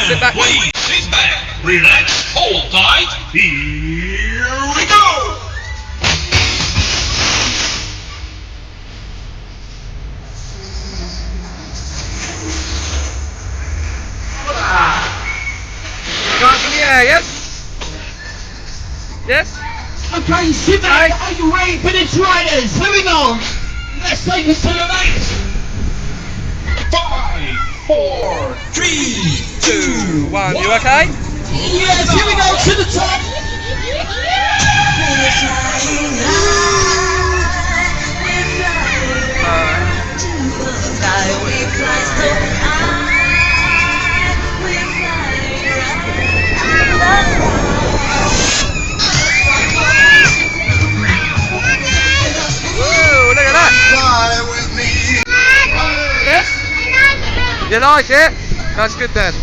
Sit back. Please sit back, relax, hold tight. Here we go. Hands in the air, yes? Yes? Okay, sit back. Are you ready, penetrators? Here we go. Let's take this to the max. 5, 4, 3, 2, 1. You okay? Yes, here we go to the top. Whoa, look at that. fly with me. Yes? You like it? That's good then.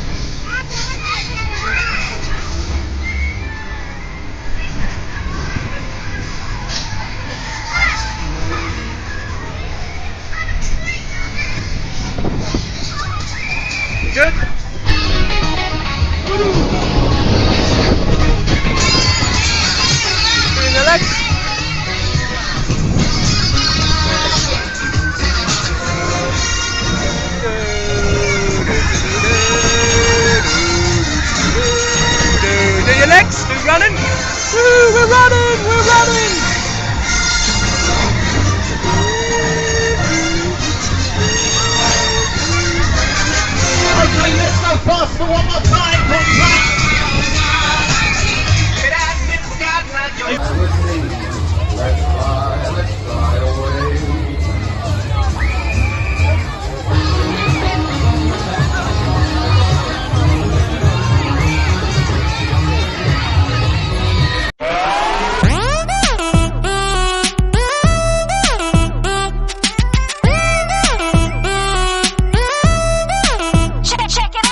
Good? Doing the legs? Do your legs? Who's running? Woo, we're running! We're running!